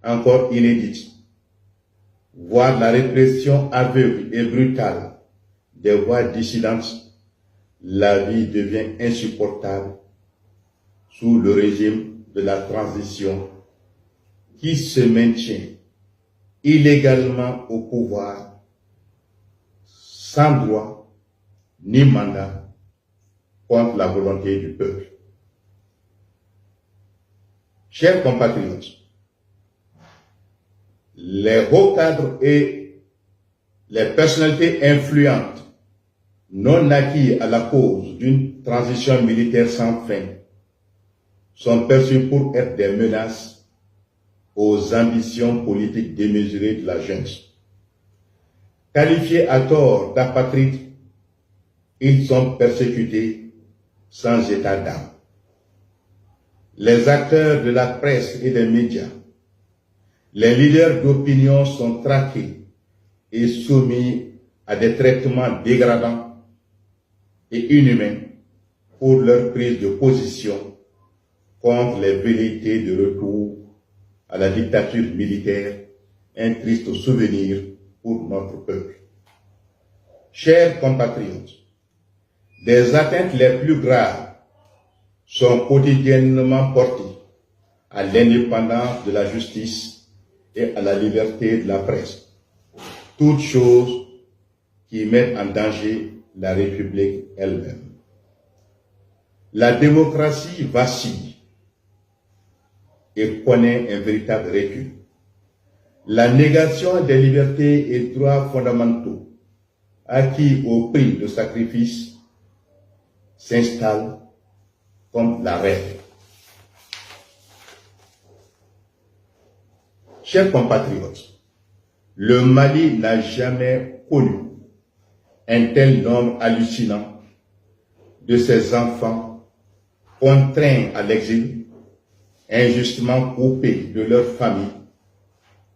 encore inédite, voire la répression aveugle et brutale des voix dissidentes, la vie devient insupportable sous le régime de la transition qui se maintient illégalement au pouvoir, sans droit ni mandat, contre la volonté du peuple. Chers compatriotes, les hauts cadres et les personnalités influentes non acquis à la cause d'une transition militaire sans fin sont perçus pour être des menaces aux ambitions politiques démesurées de la junte. Qualifiés à tort d'apatrides, ils sont persécutés sans état d'âme. Les acteurs de la presse et des médias, les leaders d'opinion sont traqués et soumis à des traitements dégradants et inhumains pour leur prise de position contre les velléités de retour à la dictature militaire, un triste souvenir pour notre peuple. Chers compatriotes, des atteintes les plus graves sont quotidiennement portées à l'indépendance de la justice et à la liberté de la presse, toutes choses qui mettent en danger la République elle-même. La démocratie vacille et connaît un véritable recul. La négation des libertés et droits fondamentaux acquis au prix de sacrifice s'installe comme la règle. Chers compatriotes, le Mali n'a jamais connu un tel nombre hallucinant de ses enfants contraints à l'exil, injustement coupés de leur famille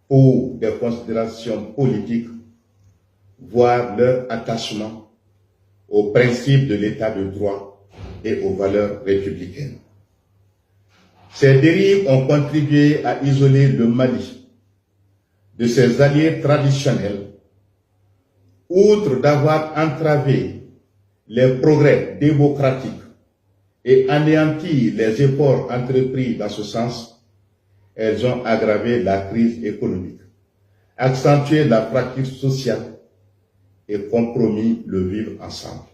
pour des considérations politiques, voire leur attachement aux principes de l'état de droit et aux valeurs républicaines. Ces dérives ont contribué à isoler le Mali de ses alliés traditionnels, outre d'avoir entravé les progrès démocratiques et anéanti les efforts entrepris dans ce sens. Elles ont aggravé la crise économique, accentué la fracture sociale et compromis le vivre ensemble.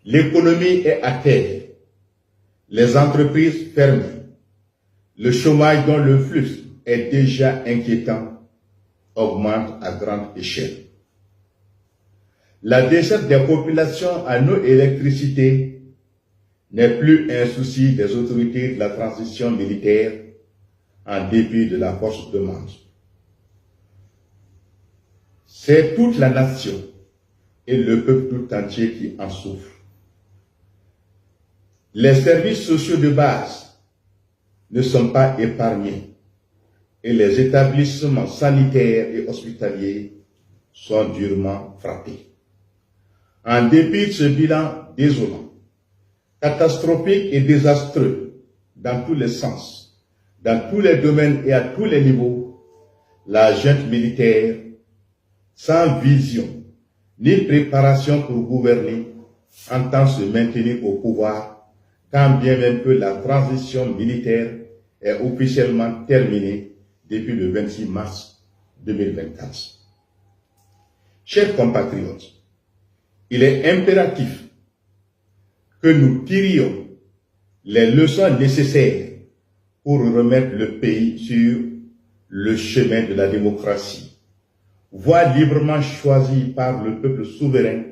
L'économie est à terre, les entreprises fermées, le chômage dont le flux est déjà inquiétant augmente à grande échelle. La desserte des populations en eau et électricité n'est plus un souci des autorités de la transition militaire en dépit de la force de demande. C'est toute la nation et le peuple tout entier qui en souffrent. Les services sociaux de base ne sont pas épargnés et les établissements sanitaires et hospitaliers sont durement frappés. En dépit de ce bilan désolant, catastrophique et désastreux dans tous les sens, dans tous les domaines et à tous les niveaux, la junte militaire, sans vision ni préparation pour gouverner, entend se maintenir au pouvoir, quand bien même que la transition militaire est officiellement terminée depuis le 26 mars 2024. Chers compatriotes, il est impératif que nous tirions les leçons nécessaires pour remettre le pays sur le chemin de la démocratie, voie librement choisie par le peuple souverain